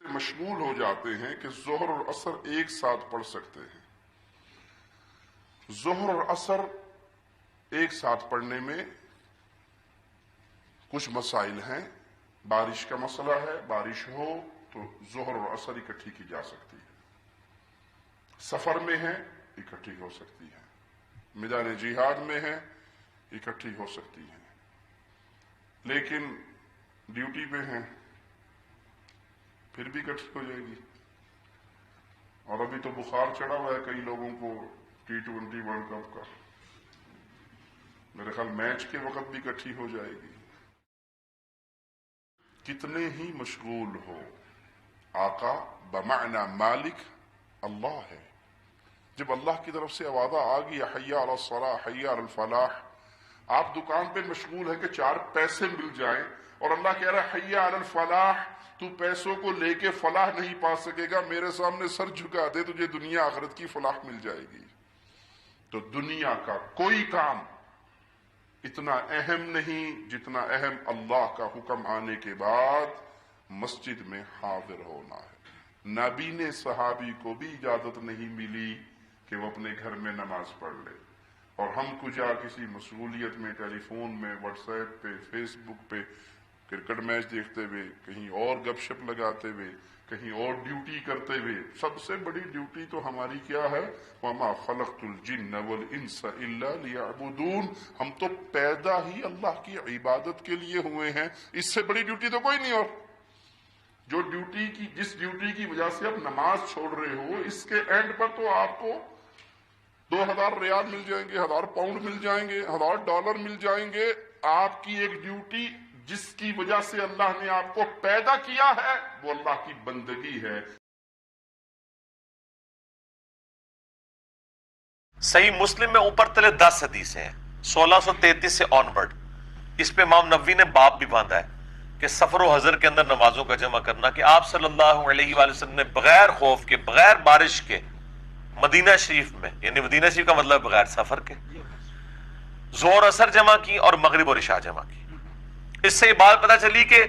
مشغول ہو جاتے ہیں کہ ظہر اور عصر ایک ساتھ پڑھ سکتے ہیں۔ ظہر اور عصر ایک ساتھ پڑھنے میں کچھ مسائل ہیں۔ بارش کا مسئلہ ہے، بارش ہو تو ظہر اور عصر اکٹھی کی جا سکتی ہے، سفر میں ہے اکٹھی ہو سکتی ہے، میدان جہاد میں ہے اکٹھی ہو سکتی ہے، لیکن ڈیوٹی پہ ہیں پھر بھی اکٹھی ہو جائے گی۔ اور ابھی تو بخار چڑھا ہوا ہے کئی لوگوں کو T20 ورلڈ کپ کا، میرے خیال میچ کے وقت بھی اکٹھی ہو جائے گی۔ کتنے ہی مشغول ہو، آقا بمعنی مالک اللہ ہے۔ جب اللہ کی طرف سے آواز آ گئی حی علی الصلاح حی علی الفلاح، آپ دکان پہ مشغول ہے کہ 4 پیسے مل جائیں، اور اللہ کہہ رہا ہے حی علی الفلاح، تو پیسوں کو لے کے فلاح نہیں پا سکے گا، میرے سامنے سر جھکا دے تجھے دنیا آخرت کی فلاح مل جائے گی۔ تو دنیا کا کوئی کام اتنا اہم نہیں جتنا اہم اللہ کا حکم آنے کے بعد مسجد میں حاضر ہونا ہے۔ نبی نے صحابی کو بھی اجازت نہیں ملی کہ وہ اپنے گھر میں نماز پڑھ لے، اور ہم کجا کسی مشغولیت میں ٹیلی فون میں واٹس ایپ پہ فیس بک پہ کرکٹ میچ دیکھتے ہوئے، کہیں اور گپ شپ لگاتے ہوئے، کہیں اور ڈیوٹی کرتے ہوئے۔ سب سے بڑی ڈیوٹی تو ہماری کیا ہے؟ وَمَا خَلَقْتُ الْجِنَّ وَالْإِنسَ إِلَّا لِيَعْبُدُونَ، ہم تو پیدا ہی اللہ کی عبادت کے لیے ہوئے ہیں، اس سے بڑی ڈیوٹی تو کوئی نہیں۔ اور جو جس ڈیوٹی کی وجہ سے آپ نماز چھوڑ رہے ہو، اس کے اینڈ پر تو آپ کو 2000 ریال مل جائیں گے، 1000 پاؤنڈ مل جائیں گے، 1000 ڈالر مل جائیں گے۔ آپ کی ایک ڈیوٹی جس کی وجہ سے اللہ نے آپ کو پیدا کیا ہے، وہ اللہ کی بندگی ہے۔ صحیح مسلم میں اوپر تلے 10 حدیثیں ہیں 1633 سے آنورڈ۔ اس پہ امام نووی نے باب بھی باندھا ہے کہ سفر و حضر کے اندر نمازوں کا جمع کرنا، کہ آپ صلی اللہ علیہ وآلہ وسلم نے بغیر خوف کے، بغیر بارش کے مدینہ شریف میں، یعنی مدینہ شریف کا مطلب بغیر سفر کے، ظہر اثر جمع کی اور مغرب اور عشاء جمع کی۔ اس سے یہ بات پتہ چلی کہ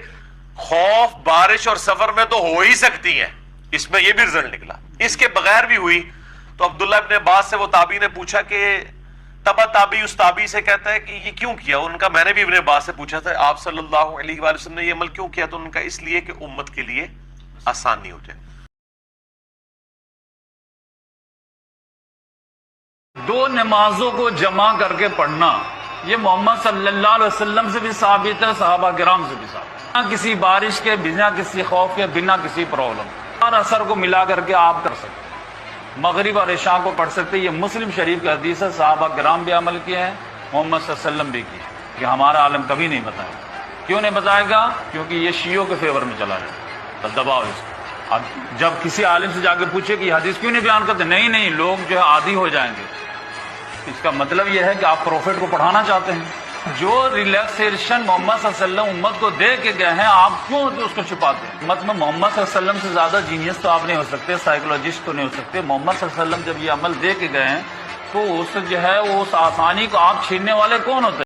خوف، بارش اور سفر میں تو ہو ہی سکتی ہیں، اس میں یہ بھی رزلٹ نکلا۔ اس کے بغیر بھی ہوئی تو عبداللہ ابن عباس سے وہ تابعی نے پوچھا کہ تبا تابعی اس تابعی سے کہتا ہے کہ یہ کیوں کیا؟ ان کا میں نے بھی ابن عباس سے پوچھا تھا آپ صلی اللہ علیہ وآلہ وسلم نے یہ عمل کیوں کیا؟ تو ان کا اس لیے کہ امت کے لیے آسانی ہو جائے۔ 2 نمازوں کو جمع کر کے پڑھنا یہ محمد صلی اللہ علیہ وسلم سے بھی ثابت ہے، صحابہ کرام سے بھی ثابت ہے، بنا کسی بارش کے، بنا کسی خوف کے، بنا کسی پرابلم۔ اور اثر کو ملا کر کے آپ کر سکتے، مغرب اور عشاء کو پڑھ سکتے۔ یہ مسلم شریف کی حدیث ہے، صحابہ کرام بھی عمل کیے ہیں، محمد صلی اللہ علیہ وسلم بھی کیے، کہ ہمارا عالم کبھی نہیں بتائے گا۔ کیوں نہیں بتائے گا؟ کیونکہ یہ شیعوں کے فیور میں چلا جائے، بس دباؤ اس کو۔ اب جب کسی عالم سے جا کے پوچھے کہ یہ حدیث کیوں نہیں بیان کرتے، نہیں لوگ جو ہے عادی ہو جائیں گے۔ اس کا مطلب یہ ہے کہ آپ پروفٹ کو پڑھانا چاہتے ہیں۔ جو ریلیکسیشن محمد صلی اللہ علیہ وسلم امت کو دے کے گئے ہیں، آپ کیوں اس کو چھپاتے ہیں؟ امت میں محمد صلی اللہ علیہ وسلم سے زیادہ جینیس تو آپ نہیں ہو سکتے، سائیکولوجسٹ تو نہیں ہو سکتے۔ محمد صلی اللہ علیہ وسلم جب یہ عمل دے کے گئے ہیں تو اس جو ہے وہ اس آسانی کو آپ چھیننے والے کون ہوتے ہیں؟